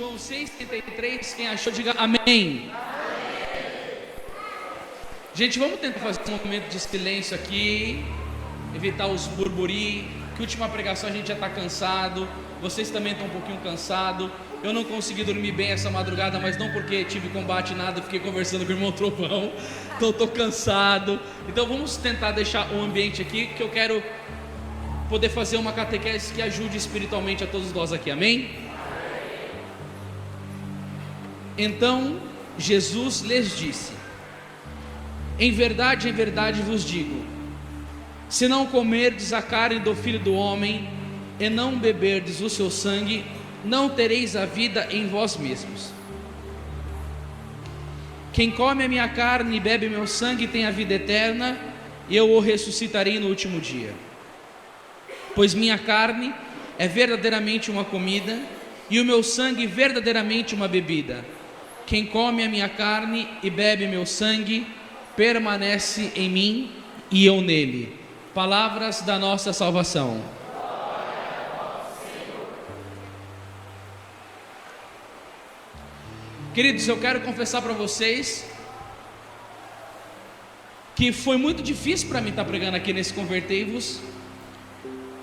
João 6,33, quem achou, diga amém. Gente, vamos tentar fazer um momento de silêncio aqui, evitar os burburi, que última pregação a gente já está cansado, vocês também estão um pouquinho cansados. Eu não consegui dormir bem essa madrugada, mas não porque tive combate nada, fiquei conversando com o irmão Trovão, então estou cansado. Então vamos tentar deixar o ambiente aqui, que eu quero poder fazer uma catequese que ajude espiritualmente a todos nós aqui, amém? Então Jesus lhes disse: em verdade vos digo, se não comerdes a carne do Filho do Homem e não beberdes o seu sangue, não tereis a vida em vós mesmos. Quem come a minha carne e bebe meu sangue tem a vida eterna, e eu o ressuscitarei no último dia. Pois minha carne é verdadeiramente uma comida, e o meu sangue verdadeiramente uma bebida. Quem come a minha carne e bebe meu sangue permanece em mim e eu nele. Palavras da nossa salvação. Queridos, eu quero confessar para vocês que foi muito difícil para mim estar pregando aqui nesse Convertei-vos,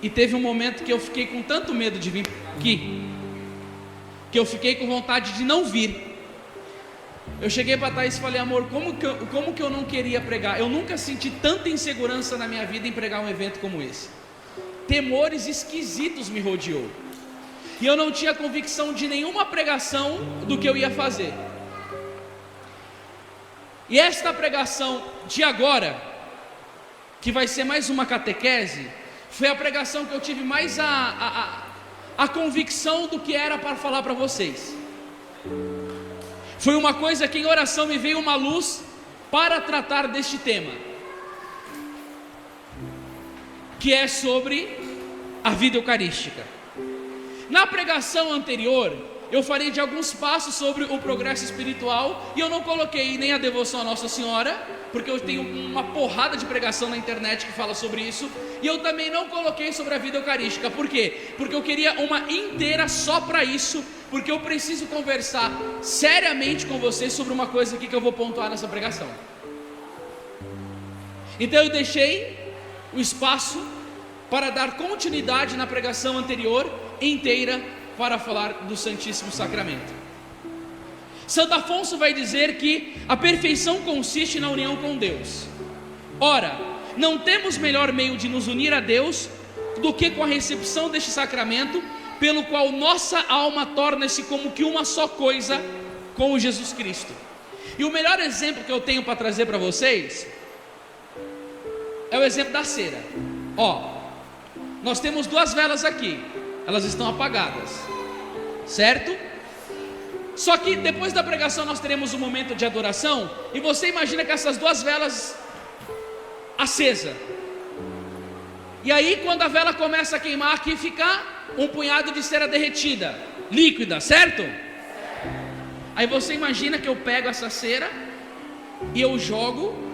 e teve um momento que eu fiquei com tanto medo de vir aqui, que eu fiquei com vontade de não vir. Eu cheguei para Thaís e falei: amor, como que eu não queria pregar? Eu nunca senti tanta insegurança na minha vida em pregar um evento como esse. Temores esquisitos me rodeou, e eu não tinha convicção de nenhuma pregação do que eu ia fazer. E esta pregação de agora, que vai ser mais uma catequese, foi a pregação que eu tive mais a convicção do que era para falar para vocês. Foi uma coisa que em oração me veio uma luz para tratar deste tema, que é sobre a vida eucarística. Na pregação anterior, eu falei de alguns passos sobre o progresso espiritual, e eu não coloquei nem a devoção à Nossa Senhora, porque eu tenho uma porrada de pregação na internet que fala sobre isso, e eu também não coloquei sobre a vida eucarística. Por quê? Porque eu queria uma inteira só para isso, porque eu preciso conversar seriamente com vocês sobre uma coisa aqui que eu vou pontuar nessa pregação. Então eu deixei o espaço para dar continuidade na pregação anterior inteira, para falar do Santíssimo Sacramento. Santo Afonso vai dizer que a perfeição consiste na união com Deus. Ora, não temos melhor meio de nos unir a Deus do que com a recepção deste sacramento, pelo qual nossa alma torna-se como que uma só coisa com Jesus Cristo. E o melhor exemplo que eu tenho para trazer para vocês é o exemplo da cera. Nós temos duas velas aqui, elas estão apagadas, certo? Só que depois da pregação nós teremos um momento de adoração, e você imagina que essas duas velas acesa, e aí quando a vela começa a queimar, aqui fica um punhado de cera derretida, líquida, certo? Aí você imagina que eu pego essa cera e eu jogo,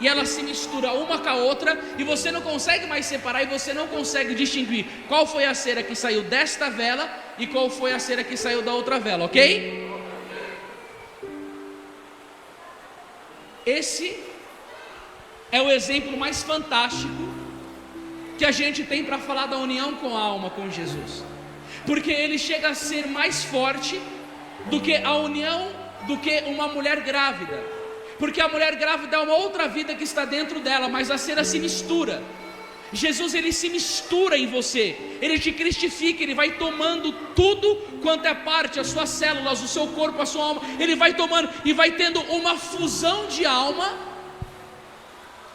e ela se mistura uma com a outra, e você não consegue mais separar, e você não consegue distinguir qual foi a cera que saiu desta vela e qual foi a cera que saiu da outra vela, ok? Esse é o exemplo mais fantástico que a gente tem para falar da união com a alma com Jesus, porque ele chega a ser mais forte do que a união, do que uma mulher grávida. Porque a mulher grávida é uma outra vida que está dentro dela, mas a cera se mistura. Jesus, ele se mistura em você, ele te cristifica, ele vai tomando tudo quanto é parte, as suas células, o seu corpo, a sua alma, ele vai tomando e vai tendo uma fusão de alma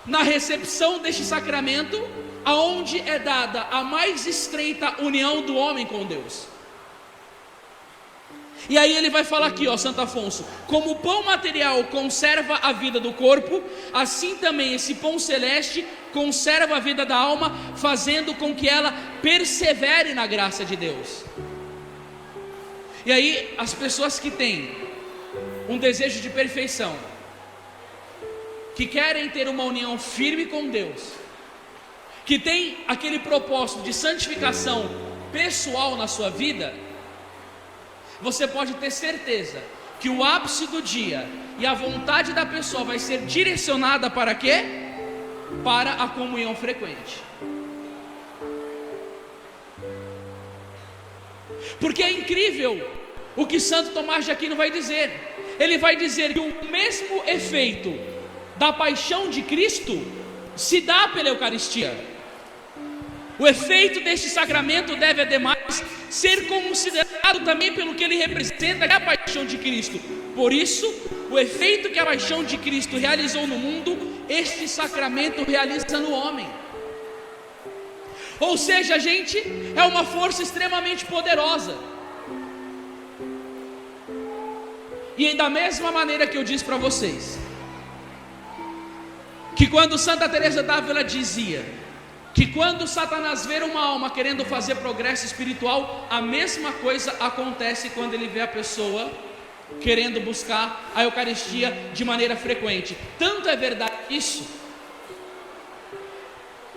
na recepção deste sacramento, aonde é dada a mais estreita união do homem com Deus. E aí ele vai falar aqui, Santo Afonso: como o pão material conserva a vida do corpo, assim também esse pão celeste conserva a vida da alma, fazendo com que ela persevere na graça de Deus. E aí as pessoas que têm um desejo de perfeição, que querem ter uma união firme com Deus, que tem aquele propósito de santificação pessoal na sua vida, você pode ter certeza que o ápice do dia e a vontade da pessoa vai ser direcionada para quê? Para a comunhão frequente. Porque é incrível o que Santo Tomás de Aquino vai dizer. Ele vai dizer que o mesmo efeito da paixão de Cristo se dá pela Eucaristia. O efeito deste sacramento deve, ademais, ser considerado também pelo que ele representa, que é a paixão de Cristo. Por isso, o efeito que a paixão de Cristo realizou no mundo, este sacramento realiza no homem. Ou seja, gente, é uma força extremamente poderosa. E da mesma maneira que eu disse para vocês, que quando Santa Teresa d'Ávila dizia que quando Satanás vê uma alma querendo fazer progresso espiritual, a mesma coisa acontece quando ele vê a pessoa querendo buscar a Eucaristia de maneira frequente. Tanto é verdade isso,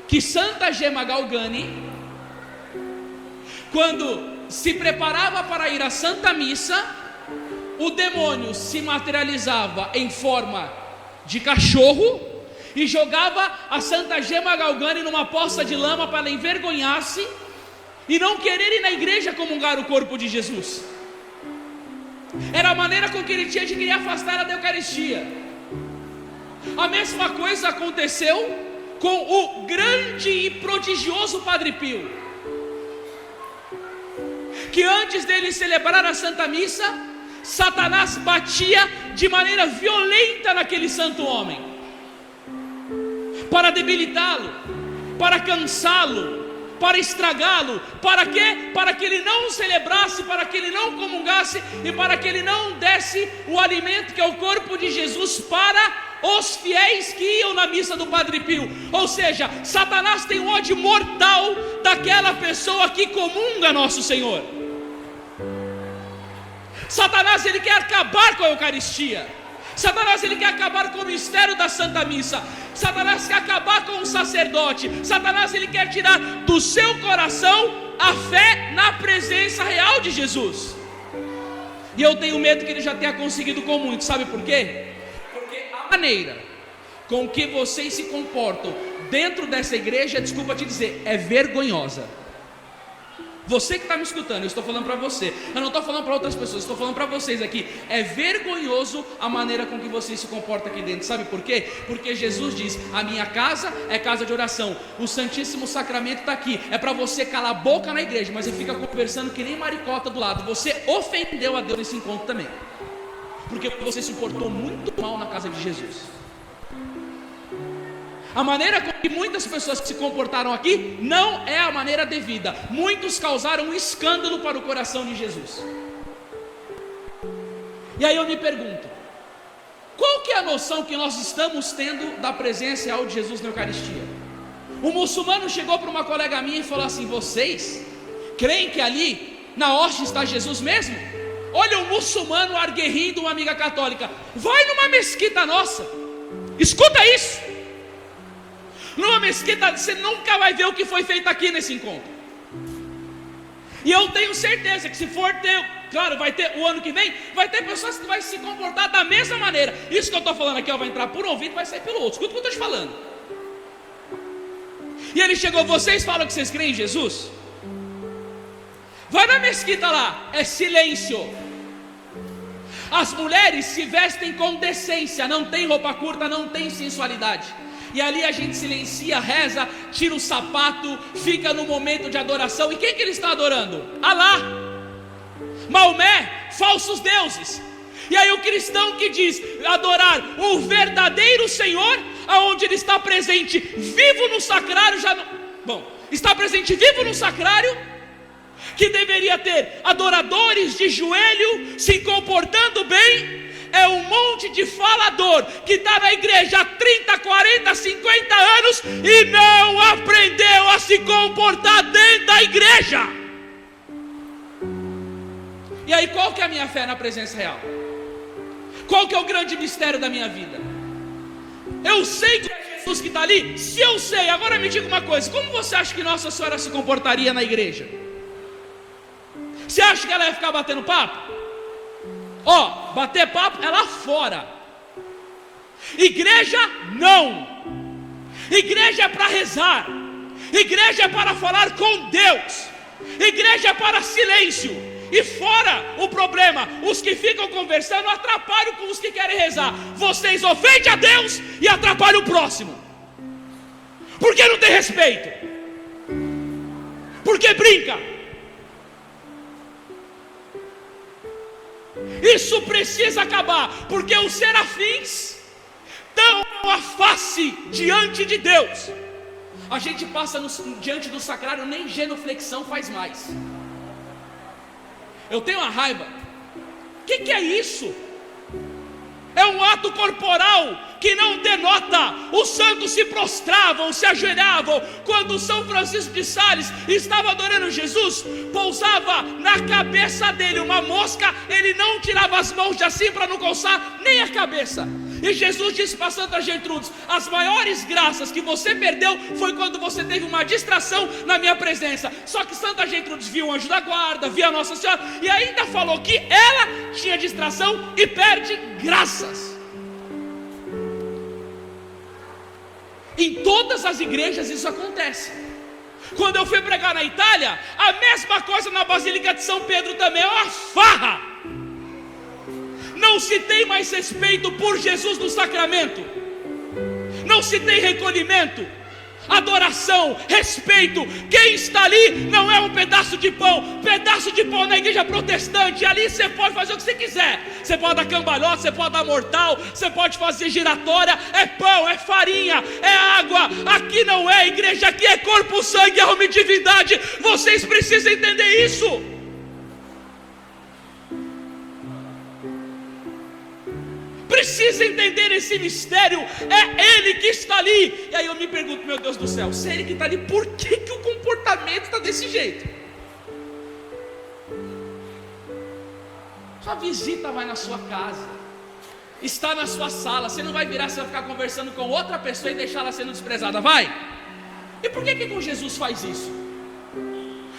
que Santa Gemma Galgani, quando se preparava para ir à Santa Missa, o demônio se materializava em forma de cachorro e jogava a Santa Gemma Galgani numa poça de lama para ela envergonhar-se e não querer ir na igreja comungar o corpo de Jesus. Era a maneira com que ele tinha de querer afastar ela da Eucaristia. A mesma coisa aconteceu com o grande e prodigioso Padre Pio, que antes dele celebrar a Santa Missa, Satanás batia de maneira violenta naquele santo homem, para debilitá-lo, para cansá-lo, para estragá-lo. Para quê? Para que ele não celebrasse, para que ele não comungasse e para que ele não desse o alimento que é o corpo de Jesus para os fiéis que iam na missa do Padre Pio. Ou seja, Satanás tem um ódio mortal daquela pessoa que comunga Nosso Senhor. Satanás, ele quer acabar com a Eucaristia. Satanás, ele quer acabar com o mistério da Santa Missa. Satanás quer acabar com o sacerdote. Satanás, ele quer tirar do seu coração a fé na presença real de Jesus. E eu tenho medo que ele já tenha conseguido com muito. Sabe por quê? Porque a maneira com que vocês se comportam dentro dessa igreja, desculpa te dizer, é vergonhosa. Você que está me escutando, eu estou falando para você. Eu não estou falando para outras pessoas, estou falando para vocês aqui. É vergonhoso a maneira com que você se comporta aqui dentro. Sabe por quê? Porque Jesus diz: a minha casa é casa de oração. O Santíssimo Sacramento está aqui. É para você calar a boca na igreja, mas você fica conversando que nem maricota do lado. Você ofendeu a Deus nesse encontro também, porque você se portou muito mal na casa de Jesus. A maneira com que muitas pessoas se comportaram aqui não é a maneira devida. Muitos causaram um escândalo para o coração de Jesus. E aí eu me pergunto, qual que é a noção que nós estamos tendo da presença real de Jesus na Eucaristia? Um muçulmano chegou para uma colega minha e falou assim: vocês creem que ali na hóstia está Jesus mesmo? Olha, um muçulmano arguerrindo uma amiga católica. Vai numa mesquita nossa, escuta isso. Numa mesquita você nunca vai ver o que foi feito aqui nesse encontro. E eu tenho certeza que se for ter, claro, vai ter o ano que vem, vai ter pessoas que vai se comportar da mesma maneira. Isso que eu estou falando aqui, ó, vai entrar por um ouvido e vai sair pelo outro. Escuta o que eu estou te falando. E ele chegou: vocês falam que vocês creem em Jesus? Vai na mesquita lá, é silêncio. As mulheres se vestem com decência, não tem roupa curta, não tem sensualidade. E ali a gente silencia, reza, tira o sapato, fica no momento de adoração. E quem que ele está adorando? Alá, Maomé, falsos deuses. E aí o cristão que diz adorar o verdadeiro Senhor, aonde ele está presente vivo no sacrário, está presente vivo no sacrário, que deveria ter adoradores de joelho, se comportando bem. É um monte de falador que está na igreja há 30, 40, 50 anos e não aprendeu a se comportar dentro da igreja. E aí, qual que é a minha fé na presença real? Qual que é o grande mistério da minha vida? Eu sei que é Jesus que está ali? Se eu sei, agora me diga uma coisa: como você acha que Nossa Senhora se comportaria na igreja? Você acha que ela ia ficar batendo papo? Ó, bater papo é lá fora. Igreja não. Igreja é para rezar. Igreja é para falar com Deus. Igreja é para silêncio. E fora o problema, os que ficam conversando atrapalham com os que querem rezar. Vocês ofendem a Deus e atrapalham o próximo. Porque não tem respeito. Porque brinca. Isso precisa acabar, porque os serafins dão a face diante de Deus. A gente passa diante do sacrário, nem genuflexão faz mais. Eu tenho uma raiva. O que é isso? É um ato corporal que não denota. Os santos se prostravam, se ajoelhavam. Quando São Francisco de Sales estava adorando Jesus, pousava na cabeça dele uma mosca, ele não tirava as mãos de assim para não coçar nem a cabeça. E Jesus disse para Santa Gertrudes: as maiores graças que você perdeu foi quando você teve uma distração na minha presença. Só que Santa Gertrudes viu o anjo da guarda, viu a Nossa Senhora, e ainda falou que ela tinha distração e perde graças. Em todas as igrejas isso acontece. Quando eu fui pregar na Itália, a mesma coisa na Basílica de São Pedro também, é uma farra. Não se tem mais respeito por Jesus no sacramento. Não se tem recolhimento, adoração, respeito. Quem está ali não é um pedaço de pão. Pedaço de pão na igreja protestante. Ali você pode fazer o que você quiser. Você pode dar cambalhota, você pode dar mortal, você pode fazer giratória. É pão, é farinha, é água. Aqui não é igreja, aqui é corpo, sangue, alma e divindade. Vocês precisam entender isso. Precisa entender esse mistério. É Ele que está ali. E aí eu me pergunto, meu Deus do céu, se é Ele que está ali, por que o comportamento está desse jeito? Sua visita vai na sua casa, está na sua sala. Você não vai virar, você vai ficar conversando com outra pessoa e deixar ela sendo desprezada, vai? E por que com Jesus faz isso?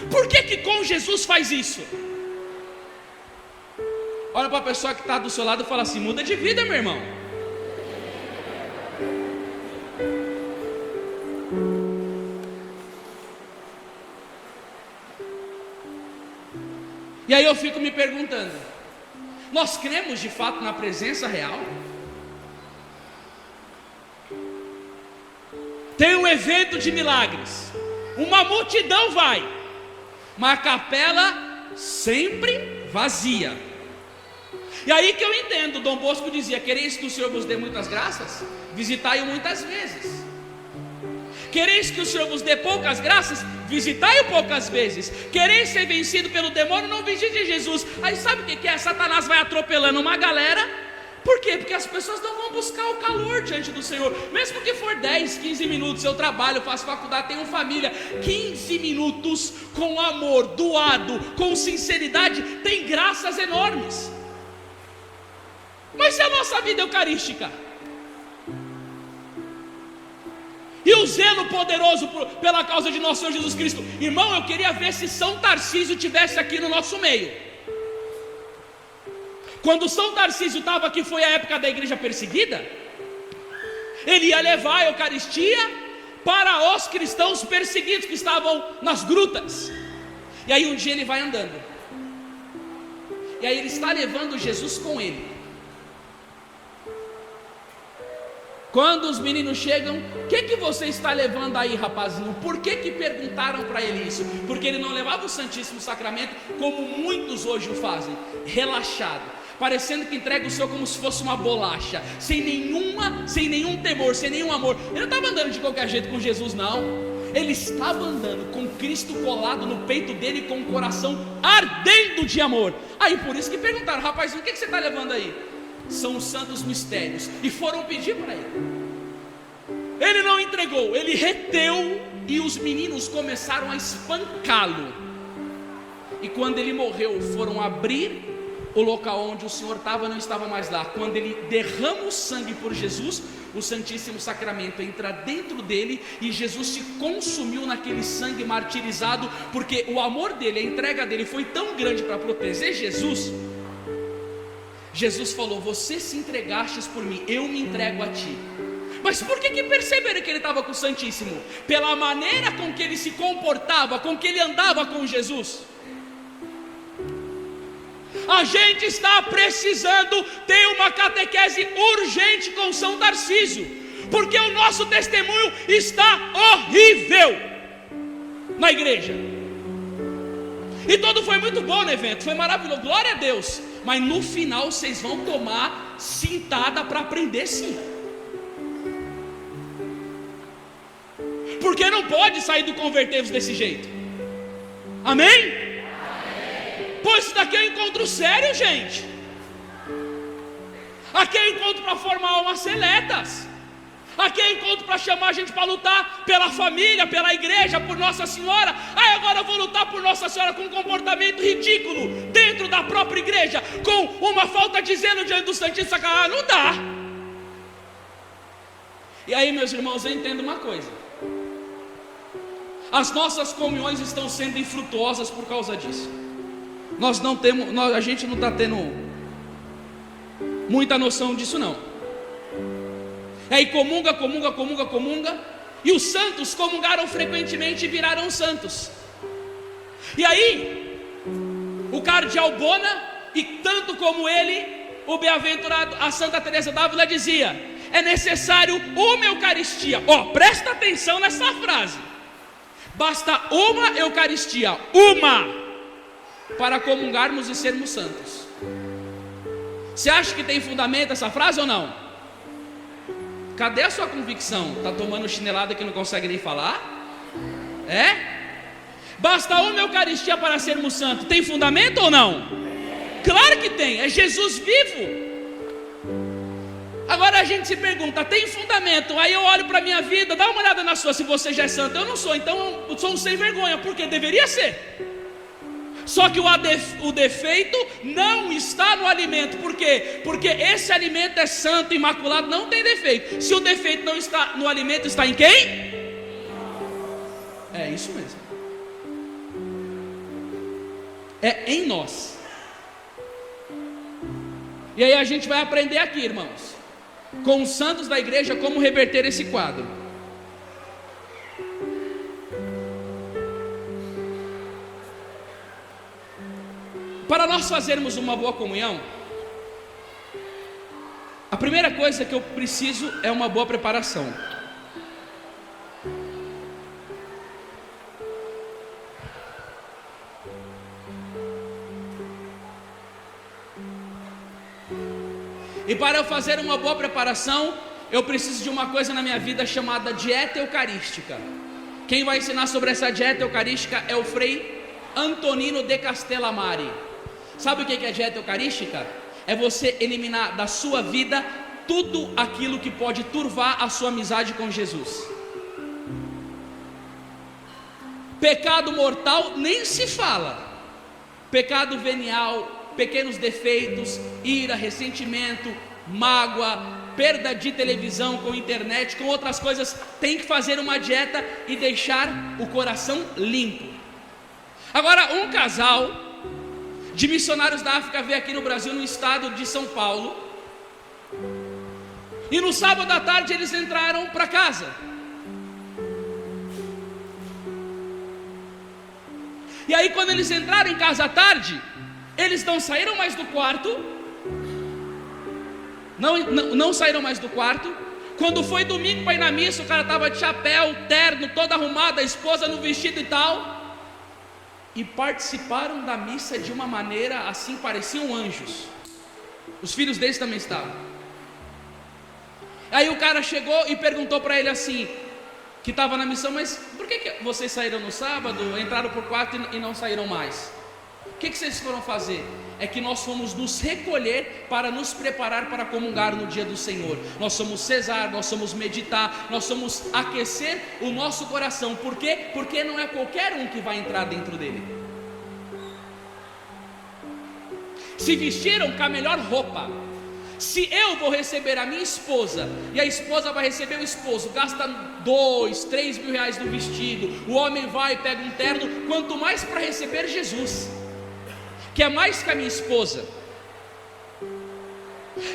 Por que com Jesus faz isso? Olha para a pessoa que está do seu lado e fala assim: muda de vida, meu irmão. E aí eu fico me perguntando: nós cremos de fato na presença real? Tem um evento de milagres, uma multidão vai, mas a capela sempre vazia. E aí que eu entendo, Dom Bosco dizia: quereis que o Senhor vos dê muitas graças? Visitai-o muitas vezes. Quereis que o Senhor vos dê poucas graças? Visitai-o poucas vezes. Quereis ser vencido pelo demônio? Não visite Jesus. Aí sabe o que é? Satanás vai atropelando uma galera. Por quê? Porque as pessoas não vão buscar o calor diante do Senhor. Mesmo que for 10, 15 minutos. Eu trabalho, faço faculdade, tenho família. 15 minutos com amor, doado, com sinceridade, tem graças enormes. Mas e a nossa vida eucarística? E o zelo poderoso pela causa de nosso Senhor Jesus Cristo? Irmão, eu queria ver se São Tarcísio estivesse aqui no nosso meio. Quando São Tarcísio estava aqui, foi a época da igreja perseguida. Ele ia levar a Eucaristia para os cristãos perseguidos que estavam nas grutas. E aí um dia ele vai andando, e aí ele está levando Jesus com ele. Quando os meninos chegam: o que você está levando aí, rapazinho? Por que perguntaram para ele isso? Porque ele não levava o Santíssimo Sacramento como muitos hoje o fazem, relaxado, parecendo que entrega o Senhor como se fosse uma bolacha, sem nenhum temor, sem nenhum amor. Ele não estava andando de qualquer jeito com Jesus, não. Ele estava andando com Cristo colado no peito dele, com o coração ardendo de amor. Aí por isso que perguntaram: rapazinho, o que você está levando aí? São os santos mistérios. E foram pedir para ele. Ele não entregou, ele reteu. E os meninos começaram a espancá-lo. E quando ele morreu, foram abrir o local onde o Senhor estava, não estava mais lá. Quando ele derrama o sangue por Jesus, o Santíssimo Sacramento entra dentro dele, e Jesus se consumiu naquele sangue martirizado, porque o amor dele, a entrega dele foi tão grande para proteger Jesus. Jesus falou: você se entregastes por mim, eu me entrego a ti. Mas por que perceberam que ele estava com o Santíssimo? Pela maneira com que ele se comportava, com que ele andava com Jesus. A gente está precisando ter uma catequese urgente com São Tarcísio, porque o nosso testemunho está horrível na igreja. E tudo foi muito bom no evento, foi maravilhoso, glória a Deus. Mas no final vocês vão tomar cintada para aprender, sim. Porque não pode sair do Convertei-vos desse jeito. Amém? Pois isso daqui é um encontro sério, gente. Aqui é um encontro para formar almas seletas. Aqui é um encontro para chamar a gente para lutar pela família, pela igreja, por Nossa Senhora. Agora eu vou lutar por Nossa Senhora com um comportamento ridículo dentro da própria igreja, com uma falta de zelo diante do Santíssimo Sacramento. Não dá. E aí, meus irmãos, eu entendo uma coisa: as nossas comunhões estão sendo infrutuosas por causa disso. A gente não está tendo muita noção disso, não. Aí comunga, e os santos comungaram frequentemente e viraram santos. E aí o cardeal Bona, e tanto como ele, o bem-aventurado, a Santa Teresa d'Ávila dizia: é necessário uma Eucaristia. Presta atenção nessa frase: basta uma Eucaristia, para comungarmos e sermos santos. Você acha que tem fundamento essa frase ou não? Cadê a sua convicção? Está tomando chinelada que não consegue nem falar? Basta uma Eucaristia para sermos santos. Tem fundamento ou não? Claro que tem, é Jesus vivo. Agora a gente se pergunta: tem fundamento? Aí eu olho para a minha vida, dá uma olhada na sua, se você já é santo. Eu não sou, então eu sou um sem vergonha, porque deveria ser. Só que o defeito não está no alimento. Por quê? Porque esse alimento é santo, imaculado, não tem defeito. Se o defeito não está no alimento, está em quem? É isso mesmo. É em nós. E aí a gente vai aprender aqui, irmãos, com os santos da igreja, como reverter esse quadro. Para nós fazermos uma boa comunhão, a primeira coisa que eu preciso é uma boa preparação. E para eu fazer uma boa preparação, eu preciso de uma coisa na minha vida chamada dieta eucarística. Quem vai ensinar sobre essa dieta eucarística é o Frei Antonino de Castellamare. Sabe o que é dieta eucarística? É você eliminar da sua vida tudo aquilo que pode turvar a sua amizade com Jesus. Pecado mortal nem se fala. Pecado venial, pequenos defeitos, ira, ressentimento, mágoa, perda de televisão com internet, com outras coisas. Tem que fazer uma dieta e deixar o coração limpo. Agora, um casal de missionários da África veio aqui no Brasil, no estado de São Paulo, e no sábado à tarde eles entraram para casa. E aí, quando eles entraram em casa à tarde, eles não saíram mais do quarto. Não saíram mais do quarto. Quando foi domingo para ir na missa, o cara estava de chapéu, terno, todo arrumado, a esposa no vestido e tal, e participaram da missa de uma maneira assim, pareciam anjos. Os filhos deles também estavam. Aí o cara chegou e perguntou para ele assim, que estava na missão: mas por que vocês saíram no sábado, entraram por quarto e não saíram mais? O que vocês foram fazer? É que nós fomos nos recolher para nos preparar para comungar no dia do Senhor. Nós somos cesar, nós somos meditar, nós somos aquecer o nosso coração. Por quê? Porque não é qualquer um que vai entrar dentro dele. Se vestiram com a melhor roupa, Se eu vou receber a minha esposa e a esposa vai receber o esposo, gasta 2, 3 mil reais no vestido, o homem vai e pega um terno, quanto mais para receber Jesus, que é mais que a minha esposa.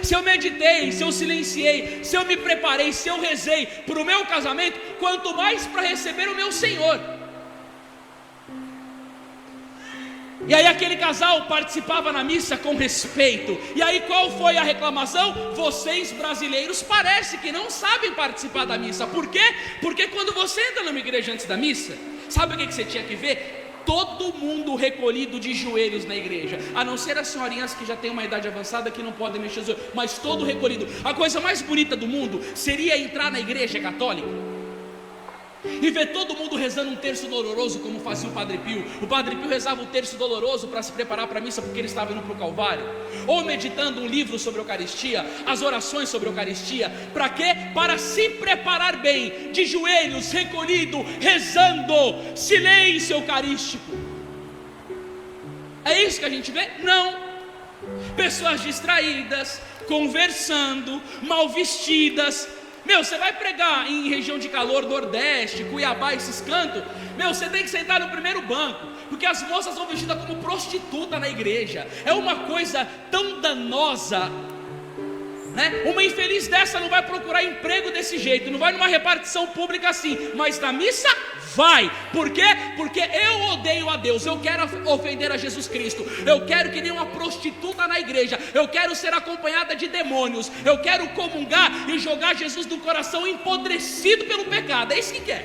Se eu meditei, se eu silenciei, se eu me preparei, se eu rezei para o meu casamento, quanto mais para receber o meu Senhor. E aí aquele casal participava na missa com respeito. E aí qual foi a reclamação? Vocês brasileiros parece que não sabem participar da missa. Por quê? Porque quando você entra numa igreja antes da missa, sabe o que você tinha que ver? Todo mundo recolhido de joelhos na igreja, a não ser as senhorinhas que já têm uma idade avançada que não podem mexer os joelhos, mas todo recolhido. A coisa mais bonita do mundo seria entrar na igreja católica e ver todo mundo rezando um terço doloroso, como fazia o Padre Pio. O Padre Pio rezava o terço doloroso para se preparar para a missa, porque ele estava indo para o Calvário. Ou meditando um livro sobre a Eucaristia, as orações sobre a Eucaristia. Para quê? Para se preparar bem, de joelhos, recolhido, rezando, silêncio eucarístico. É isso que a gente vê? Não. Pessoas distraídas, conversando, mal vestidas. Meu, você vai pregar em região de calor, Nordeste, Cuiabá, esses cantos, meu, você tem que sentar no primeiro banco, porque as moças vão vestidas como prostituta na igreja. É uma coisa tão danosa, né? Uma infeliz dessa não vai procurar emprego desse jeito, não vai numa repartição pública assim, mas na missa vai. Por quê? Porque eu odeio a Deus, eu quero ofender a Jesus Cristo, eu quero que nem uma prostituta na igreja, eu quero ser acompanhada de demônios, eu quero comungar e jogar Jesus no coração empodrecido pelo pecado. É isso que quer.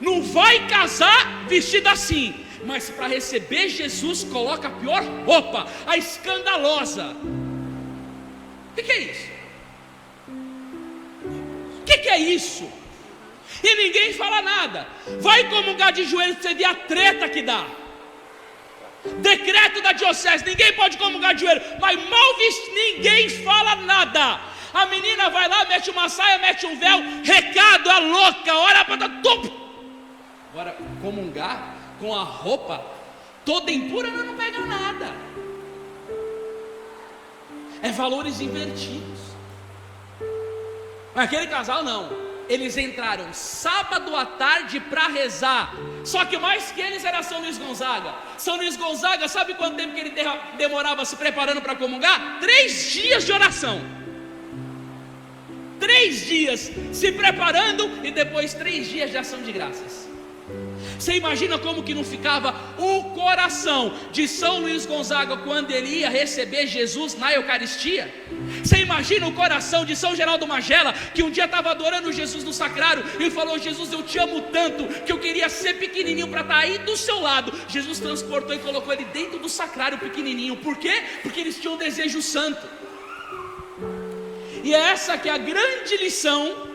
Não vai casar vestida assim, mas para receber Jesus coloca a pior roupa, a escandalosa. O que é isso? O que é isso? E ninguém fala nada. Vai comungar de joelho para você ver a treta que dá. Decreto da diocese, ninguém pode comungar de joelho, mas mal visto, ninguém fala nada. A menina vai lá, mete uma saia, mete um véu, recado, a louca, ora para tudo. Agora, comungar com a roupa toda impura, não pega nada. É valores invertidos. Mas aquele casal não. Eles entraram sábado à tarde para rezar. Só que mais que eles era São Luís Gonzaga. São Luís Gonzaga, sabe quanto tempo que ele demorava se preparando para comungar? 3 dias de oração. 3 dias se preparando e depois 3 dias de ação de graças. Você imagina como que não ficava o coração de São Luís Gonzaga quando ele ia receber Jesus na Eucaristia? Você imagina o coração de São Geraldo Magela, que um dia estava adorando Jesus no sacrário e falou: Jesus, eu te amo tanto que eu queria ser pequenininho para estar aí do seu lado. Jesus transportou e colocou ele dentro do sacrário pequenininho. Por quê? Porque eles tinham um desejo santo. E é essa que é a grande lição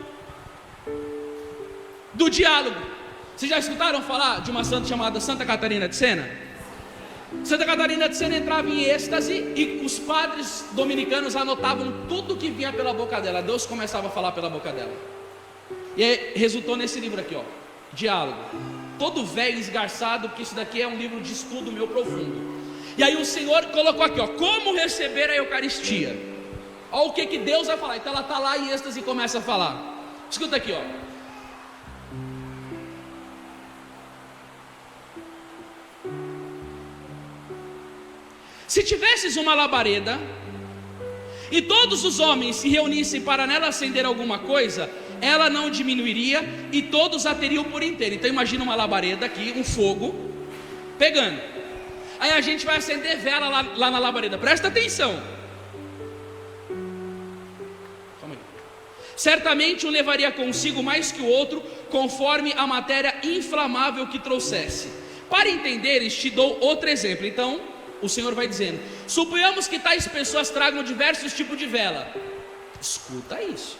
do diálogo. Vocês já escutaram falar de uma santa chamada Santa Catarina de Sena? Santa Catarina de Sena entrava em êxtase e os padres dominicanos anotavam tudo que vinha pela boca dela. Deus começava a falar pela boca dela. E aí, resultou nesse livro aqui, ó, Diálogo. Todo velho esgarçado, porque isso daqui é um livro de estudo meu profundo. E aí o Senhor colocou aqui, ó, como receber a Eucaristia. Olha o que Deus vai falar. Então ela está lá em êxtase e começa a falar. Escuta aqui, ó. Se tivesses uma labareda e todos os homens se reunissem para nela acender alguma coisa, ela não diminuiria e todos a teriam por inteiro. Então imagina uma labareda aqui, um fogo pegando. Aí a gente vai acender vela lá na labareda. Presta atenção. Calma aí. Certamente um levaria consigo mais que o outro, conforme a matéria inflamável que trouxesse. Para entenderes, te dou outro exemplo. Então o Senhor vai dizendo: suponhamos que tais pessoas tragam diversos tipos de vela. Escuta isso.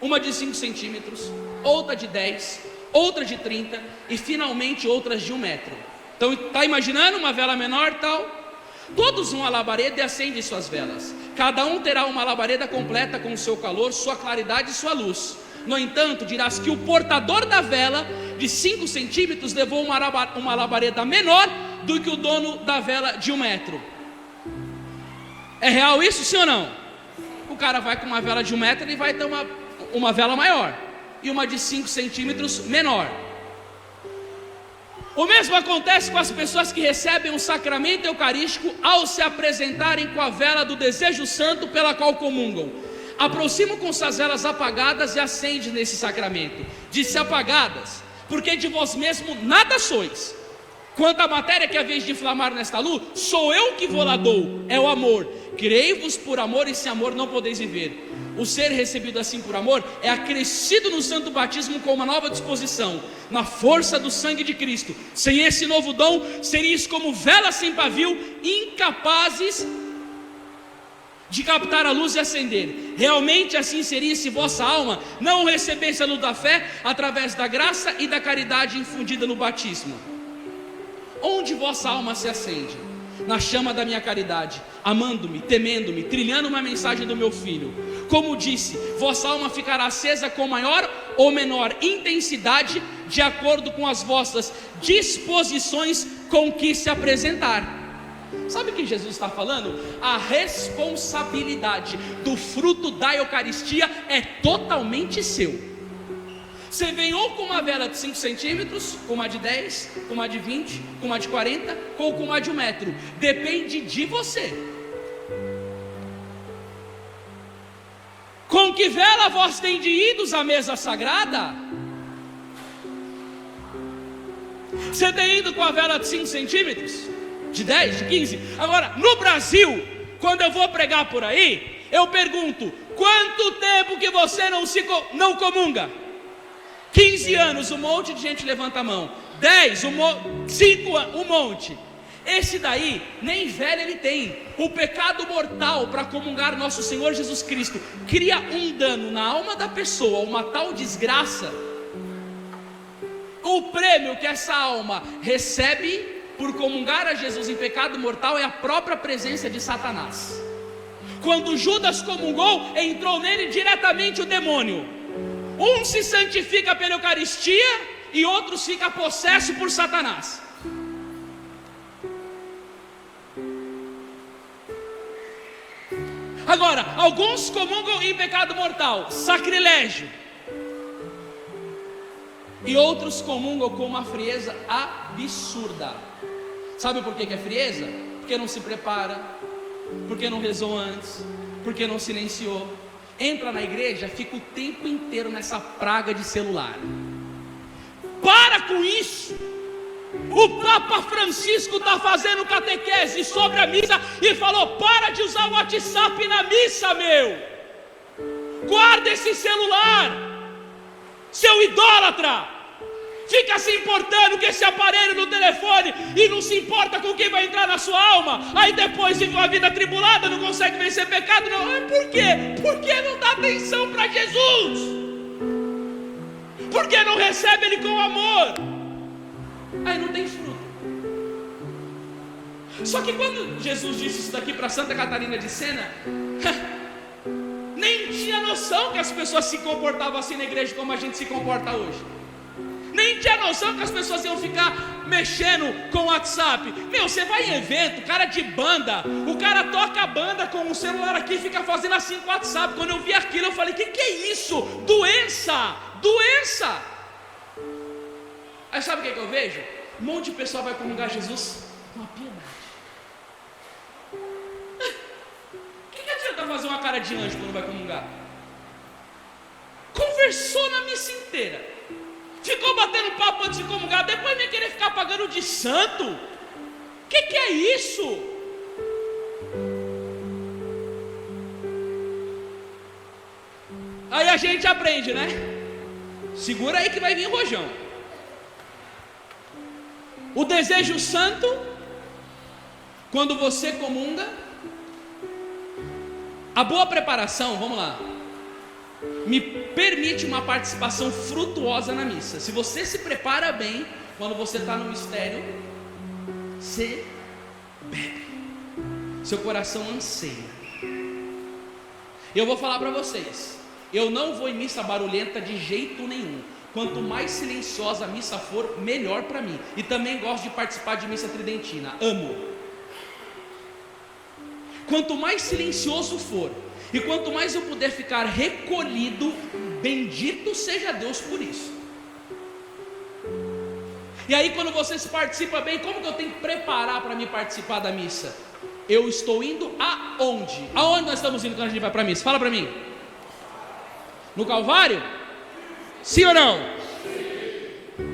Uma de 5 centímetros, outra de 10, outra de 30 e finalmente outras de 1 metro. Então está imaginando uma vela menor tal? Todos vão à labareda e acendem suas velas. Cada um terá uma labareda completa com o seu calor, sua claridade e sua luz. No entanto, dirás que o portador da vela de 5 centímetros levou uma labareda menor do que o dono da vela de 1 metro. É real isso, sim ou não? O cara vai com uma vela de 1 metro, ele vai ter uma vela maior e uma de 5 centímetros menor. O mesmo acontece com as pessoas que recebem um sacramento eucarístico ao se apresentarem com a vela do desejo santo pela qual comungam. Aproximam com suas velas apagadas e acendem nesse sacramento. Disse apagadas, porque de vós mesmo nada sois. Quanto à matéria que haveis de inflamar nesta luz, sou eu que vou lá dou, é o amor. Criei-vos por amor e sem amor não podeis viver. O ser recebido assim por amor é acrescido no santo batismo com uma nova disposição, na força do sangue de Cristo. Sem esse novo dom, seríeis como velas sem pavio, incapazes de captar a luz e acender. Realmente assim seria se vossa alma não recebesse a luz da fé através da graça e da caridade infundida no batismo. Onde vossa alma se acende? Na chama da minha caridade, amando-me, temendo-me, trilhando uma mensagem do meu Filho. Como disse, vossa alma ficará acesa com maior ou menor intensidade, de acordo com as vossas disposições com que se apresentar. Sabe o que Jesus está falando? A responsabilidade do fruto da Eucaristia é totalmente seu. Você vem ou com uma vela de 5 centímetros, com uma de 10, com uma de 20, com uma de 40, ou com uma de 1 metro. Depende de você. Com que vela vós tendes idos à mesa sagrada? Você tem ido com a vela de 5 centímetros? De 10, de 15? Agora, no Brasil, quando eu vou pregar por aí, eu pergunto, quanto tempo que você não comunga? 15 anos, um monte de gente levanta a mão. 10, 5, um monte. Esse daí, nem velho ele tem. O pecado mortal para comungar nosso Senhor Jesus Cristo cria um dano na alma da pessoa, uma tal desgraça. O prêmio que essa alma recebe por comungar a Jesus em pecado mortal é a própria presença de Satanás. Quando Judas comungou, entrou nele diretamente o demônio. Um se santifica pela Eucaristia e outro fica possesso por Satanás. Agora, alguns comungam em pecado mortal, sacrilégio, e outros comungam com uma frieza absurda. Sabe por que é frieza? Porque não se prepara, porque não rezou antes, porque não silenciou. Entra na igreja, fica o tempo inteiro nessa praga de celular. Para com isso. O Papa Francisco está fazendo catequese sobre a missa e falou: para de usar o WhatsApp na missa, meu. Guarda esse celular, seu idólatra. Fica se importando com esse aparelho no telefone e não se importa com quem vai entrar na sua alma. Aí depois vive uma vida tribulada, não consegue vencer pecado. Não. Por quê? Porque não dá atenção para Jesus. Porque não recebe Ele com amor. Aí não tem fruto. Só que quando Jesus disse isso daqui para Santa Catarina de Sena, nem tinha noção que as pessoas se comportavam assim na igreja como a gente se comporta hoje. Nem tinha noção que as pessoas iam ficar mexendo com o WhatsApp. Meu, você vai em evento, cara de banda, o cara toca a banda com o celular aqui e fica fazendo assim com o WhatsApp. Quando eu vi aquilo eu falei, que é isso? Doença, doença. Aí sabe o que eu vejo? Um monte de pessoa vai comungar Jesus com a piedade. O que adianta fazer uma cara de anjo quando vai comungar? Conversou na missa inteira, ficou batendo papo antes de comungar, depois vem querer ficar pagando de santo. O que é isso? Aí a gente aprende, né? Segura aí que vai vir o rojão. O desejo santo, quando você comunga, a boa preparação, vamos lá, me permite uma participação frutuosa na missa. Se você se prepara bem, quando você está no mistério, você bebe, seu coração anseia. Eu vou falar para vocês, eu não vou em missa barulhenta de jeito nenhum. Quanto mais silenciosa a missa for, melhor para mim. E também gosto de participar de missa tridentina, amo. quanto mais silencioso for, e quanto mais eu puder ficar recolhido, bendito seja Deus por isso. E aí quando você se participa bem, como que eu tenho que preparar para me participar da missa? Eu estou indo aonde? Aonde nós estamos indo quando a gente vai para a missa? Fala para mim. No Calvário? Sim ou não?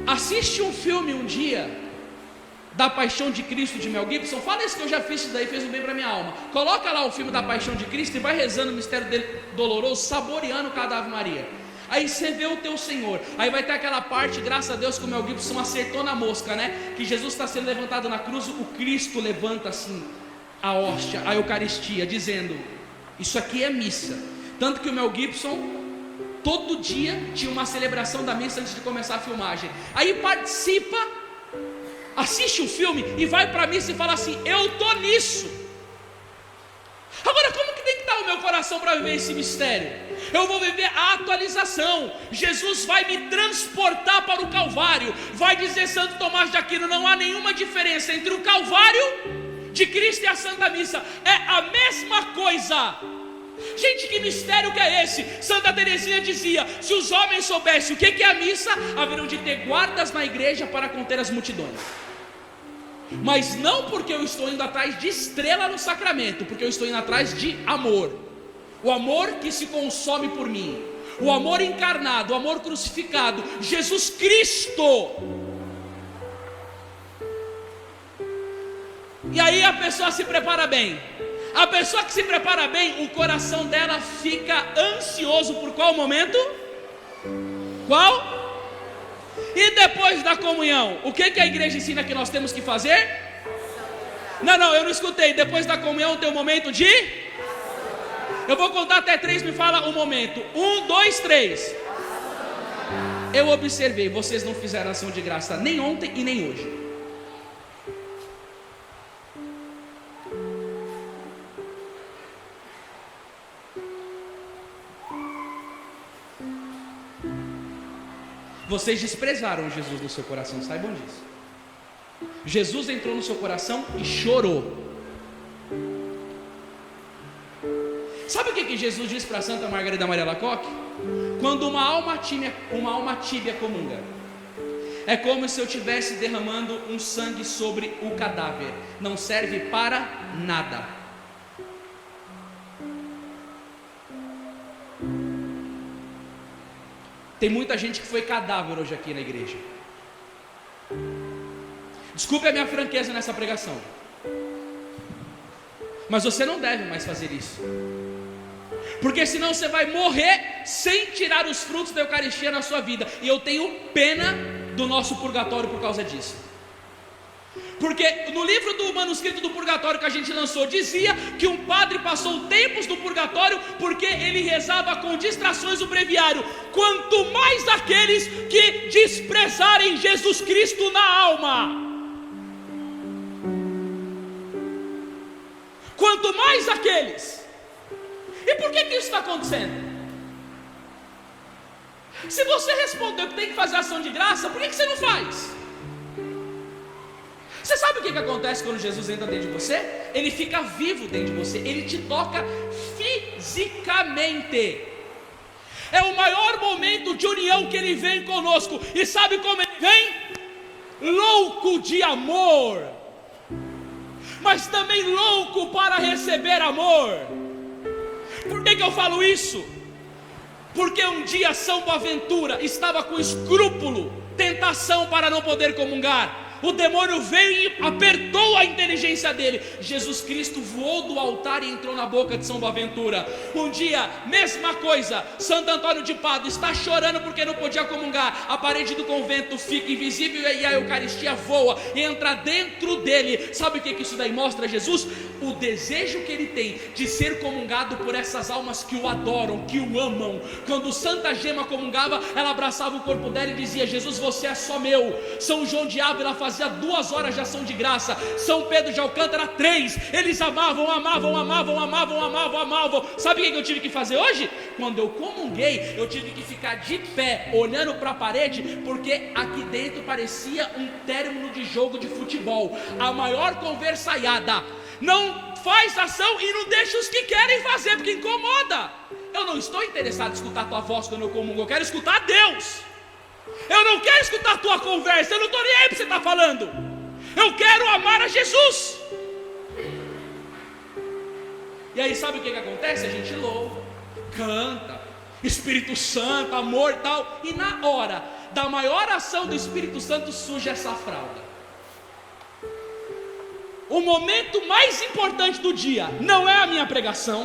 Assiste um filme um dia da Paixão de Cristo de Mel Gibson. Fala isso que eu já fiz, isso daí fez um bem para minha alma. Coloca lá o filme da Paixão de Cristo e vai rezando o mistério dele doloroso, saboreando cada Ave Maria. Aí você vê o teu Senhor. Aí vai ter aquela parte, graças a Deus, que o Mel Gibson acertou na mosca, né? Que Jesus está sendo levantado na cruz, o Cristo levanta assim a hóstia, a Eucaristia, dizendo: isso aqui é missa. Tanto que o Mel Gibson todo dia tinha uma celebração da missa antes de começar a filmagem. Aí participa, assiste o filme e vai para a missa e fala assim: eu estou nisso. Agora, como que tem que estar o meu coração para viver esse mistério? Eu vou viver a atualização. Jesus vai me transportar para o Calvário. Vai dizer Santo Tomás de Aquino: não há nenhuma diferença entre o Calvário de Cristo e a Santa Missa, é a mesma coisa. Gente, que mistério que é esse? Santa Teresinha dizia: se os homens soubessem o que é a missa, haveriam de ter guardas na igreja para conter as multidões. Mas não porque eu estou indo atrás de estrela no sacramento, porque eu estou indo atrás de amor. O amor que se consome por mim, o amor encarnado, o amor crucificado, Jesus Cristo. E aí a pessoa se prepara bem. A pessoa que se prepara bem, o coração dela fica ansioso por qual momento? Qual? E depois da comunhão, o que a igreja ensina que nós temos que fazer? Não, eu não escutei. Depois da comunhão tem um momento de... Eu vou contar até 3, me fala um momento. 1, 2, 3. Eu observei, vocês não fizeram ação de graça nem ontem e nem hoje. Vocês desprezaram Jesus no seu coração, saibam disso. Jesus entrou no seu coração e chorou. Sabe o que Jesus disse para Santa Margarida Maria Alacoque? Quando uma alma tíbia comunga, é como se eu estivesse derramando um sangue sobre o cadáver. Não serve para nada. Tem muita gente que foi cadáver hoje aqui na igreja. Desculpe a minha franqueza nessa pregação, mas você não deve mais fazer isso, porque senão você vai morrer sem tirar os frutos da Eucaristia na sua vida. E eu tenho pena do nosso purgatório por causa disso. Porque no livro do manuscrito do purgatório que a gente lançou, dizia que um padre passou tempos no purgatório porque ele rezava com distrações o breviário. Quanto mais aqueles que desprezarem Jesus Cristo na alma. Quanto mais aqueles. E por que isso está acontecendo? Se você respondeu que tem que fazer ação de graça, por que você não faz? Você sabe o que acontece quando Jesus entra dentro de você? Ele fica vivo dentro de você, ele te toca fisicamente. É o maior momento de união que ele vem conosco. E sabe como ele vem? Louco de amor, mas também louco para receber amor. Por que eu falo isso? Porque um dia São Boaventura estava com escrúpulo, tentação para não poder comungar. O demônio veio e apertou a inteligência dele. Jesus Cristo voou do altar e entrou na boca de São Boaventura. Um dia, mesma coisa, Santo Antônio de Pádua está chorando porque não podia comungar. A parede do convento fica invisível e a Eucaristia voa e entra dentro dele. Sabe o que isso daí mostra, Jesus? O desejo que ele tem de ser comungado por essas almas que o adoram, que o amam. Quando Santa Gema comungava, ela abraçava o corpo dela e dizia: Jesus, você é só meu. São João de Ávila fazia 2 horas de ação de graça. São Pedro de Alcântara 3. Eles amavam. Sabe o que eu tive que fazer hoje? Quando eu comunguei, eu tive que ficar de pé, olhando para a parede, porque aqui dentro parecia um término de jogo de futebol. A maior conversaiada. Não faz ação e não deixa os que querem fazer, porque incomoda. Eu não estou interessado em escutar a tua voz quando eu comungo, eu quero escutar Deus. Eu não quero escutar a tua conversa, eu não estou nem aí para você estar falando. Eu quero amar a Jesus. E aí sabe o que acontece? A gente louva, canta, Espírito Santo, amor e tal. E na hora da maior ação do Espírito Santo suja essa fralda. O momento mais importante do dia não é a minha pregação,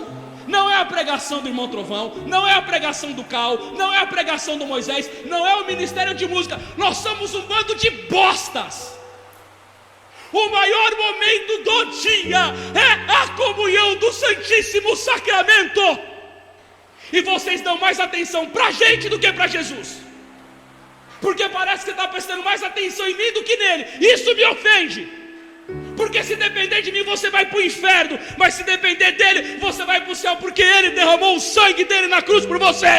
não é a pregação do irmão Trovão, não é a pregação do Cal, não é a pregação do Moisés, não é o ministério de música. Nós somos um bando de bostas. O maior momento do dia é a comunhão do Santíssimo Sacramento. E vocês dão mais atenção para a gente do que para Jesus, porque parece que você está prestando mais atenção em mim do que nele. Isso me ofende, porque se depender de mim você vai para o inferno, mas se depender dele você vai para o céu, porque ele derramou o sangue dele na cruz por você.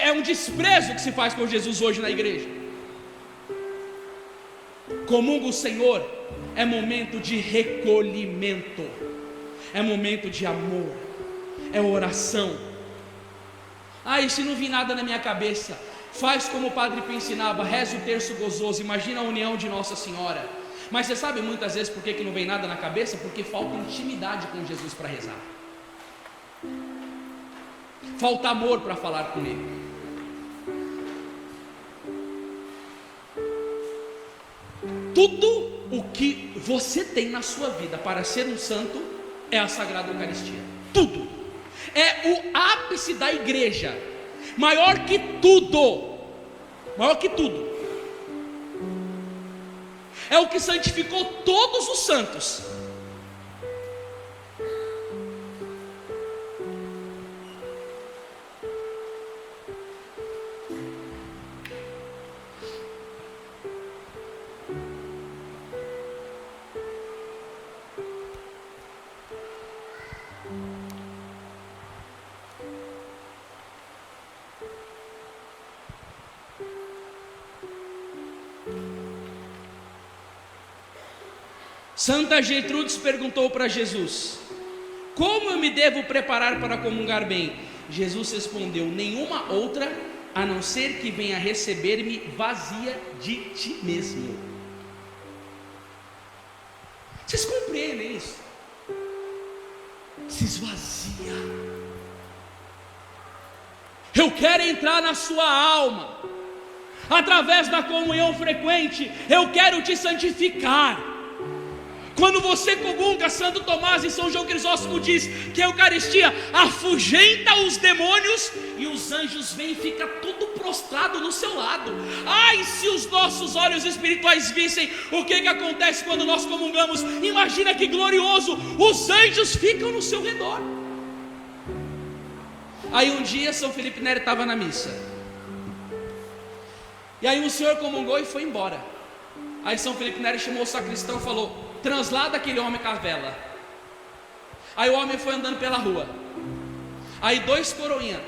É um desprezo que se faz por Jesus hoje na igreja. Comunga o Senhor é momento de recolhimento, é momento de amor, é oração. E se não vir nada na minha cabeça, faz como o Padre Pio ensinava, reza o terço gozoso, imagina a união de Nossa Senhora. Mas você sabe muitas vezes por que não vem nada na cabeça? Porque falta intimidade com Jesus para rezar, falta amor para falar com Ele. Tudo o que você tem na sua vida para ser um santo é a Sagrada Eucaristia. Tudo. É o ápice da igreja. Maior que tudo. Maior que tudo. É o que santificou todos os santos. Santa Gertrudes perguntou para Jesus: como eu me devo preparar para comungar bem? Jesus respondeu: nenhuma outra, a não ser que venha receber-me vazia de ti mesmo. Vocês compreendem isso? Se esvazia. Eu quero entrar na sua alma, através da comunhão frequente, eu quero te santificar. Quando você comunga, Santo Tomás e São João Crisóstomo diz que a Eucaristia afugenta os demônios e os anjos vêm e ficam tudo prostrado no seu lado. Ai, se os nossos olhos espirituais vissem o que acontece quando nós comungamos, imagina que glorioso, os anjos ficam no seu redor. Aí um dia São Felipe Neri estava na missa, e aí o senhor comungou e foi embora. Aí São Felipe Neri chamou o sacristão e falou: translada aquele homem com a vela. Aí o homem foi andando pela rua, aí dois coroinhas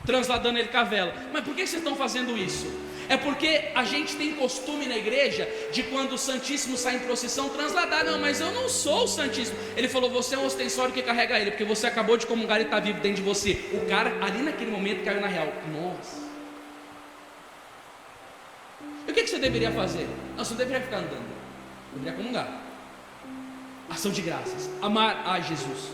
transladando ele com a vela. Mas por que vocês estão fazendo isso? É porque a gente tem costume na igreja de quando o Santíssimo sai em procissão transladar. Não, mas eu não sou o Santíssimo. Ele falou: você é um ostensório que carrega ele, porque você acabou de comungar e está vivo dentro de você. O cara ali naquele momento caiu na real. Nossa. E o que você deveria fazer? Não, você não deveria ficar andando, deveria comungar. Ação de graças, amar a Jesus.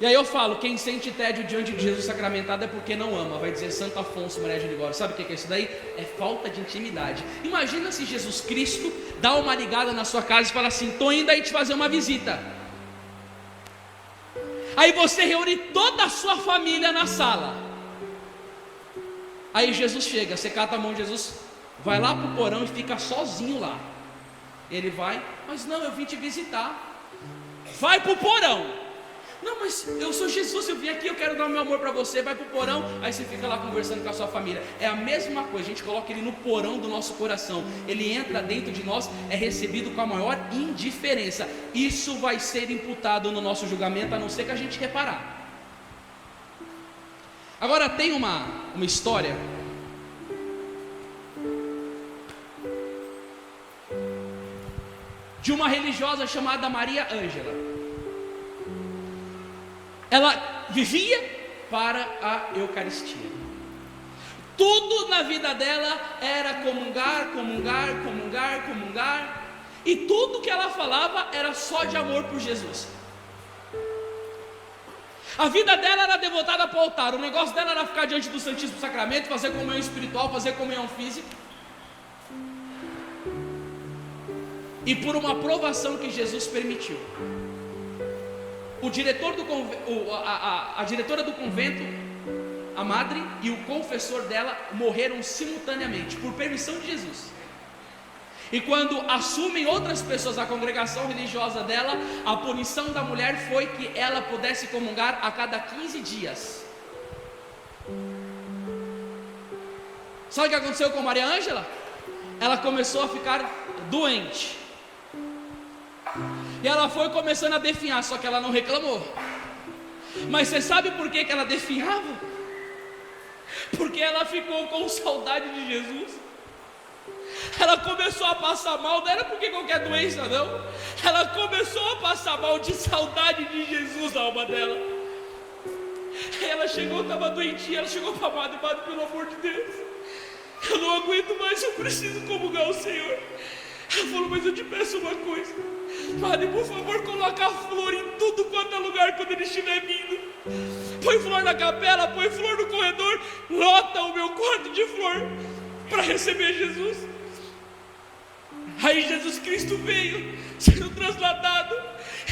E aí eu falo, quem sente tédio diante de Jesus sacramentado é porque não ama. Vai dizer Santo Afonso Maria de Ligório. Sabe o que é isso daí? É falta de intimidade. Imagina se Jesus Cristo dá uma ligada na sua casa e fala assim: estou indo aí te fazer uma visita. Aí você reúne toda a sua família na sala. Aí Jesus chega, você cata a mão de Jesus, vai lá para o porão e fica sozinho lá. Ele vai: mas não, eu vim te visitar. Vai para o porão. Não, mas eu sou Jesus, eu vim aqui, eu quero dar o meu amor para você. Vai para o porão, aí você fica lá conversando com a sua família. É a mesma coisa, a gente coloca ele no porão do nosso coração. Ele entra dentro de nós, é recebido com a maior indiferença. Isso vai ser imputado no nosso julgamento, a não ser que a gente reparar. Agora tem uma história de uma religiosa chamada Maria Ângela. Ela vivia para a Eucaristia. Tudo na vida dela era comungar, comungar, comungar, comungar. E tudo que ela falava era só de amor por Jesus. A vida dela era devotada para o altar. O negócio dela era ficar diante do Santíssimo Sacramento, fazer comunhão espiritual, fazer comunhão física. E por uma provação que Jesus permitiu, o diretor do a diretora do convento, a madre e o confessor dela morreram simultaneamente, por permissão de Jesus. E quando assumem outras pessoas a congregação religiosa dela, a punição da mulher foi que ela pudesse comungar a cada 15 dias. Sabe o que aconteceu com Maria Ângela? Ela começou a ficar doente. E ela foi começando a definhar, só que ela não reclamou. Mas você sabe por que ela definhava? Porque ela ficou com saudade de Jesus. Ela começou a passar mal, não era porque qualquer doença não. Ela começou a passar mal de saudade de Jesus na alma dela. Ela chegou, estava doentinha, ela chegou para a madre, pelo amor de Deus, eu não aguento mais, eu preciso comungar o Senhor. Ela falou, mas eu te peço uma coisa, padre, por favor, coloca flor em tudo quanto é lugar quando ele estiver vindo. Põe flor na capela, põe flor no corredor, lota o meu quarto de flor para receber Jesus. Aí Jesus Cristo veio, sendo trasladado.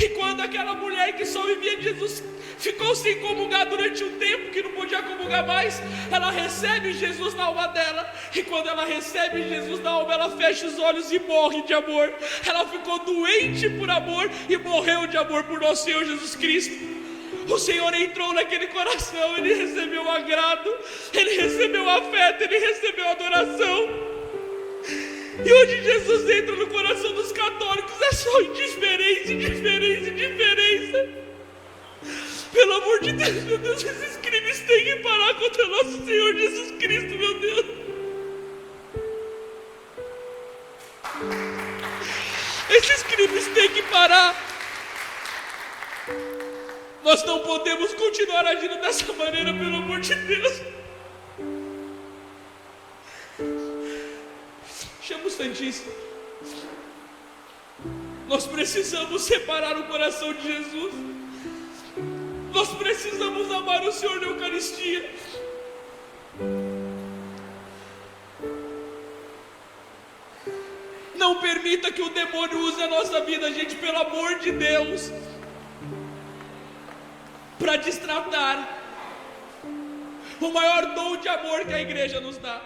E quando aquela mulher que só vivia de Jesus ficou sem comungar durante um tempo, que não podia comungar mais, ela recebe Jesus na alma dela. E quando ela recebe Jesus na alma, ela fecha os olhos e morre de amor. Ela ficou doente por amor e morreu de amor por nosso Senhor Jesus Cristo. O Senhor entrou naquele coração, ele recebeu agrado, ele recebeu afeto, ele recebeu adoração. E onde Jesus entra no coração dos católicos é só indiferença, indiferença, indiferença. Pelo amor de Deus, meu Deus, esses crimes têm que parar contra nosso Senhor Jesus Cristo, meu Deus. Esses crimes têm que parar. Nós não podemos continuar agindo dessa maneira, pelo amor de Deus. Chama o Santíssimo. Nós precisamos separar o coração de Jesus. Nós precisamos amar o Senhor na Eucaristia. Não permita que o demônio use a nossa vida, gente, pelo amor de Deus, para destratar o maior dom de amor que a igreja nos dá.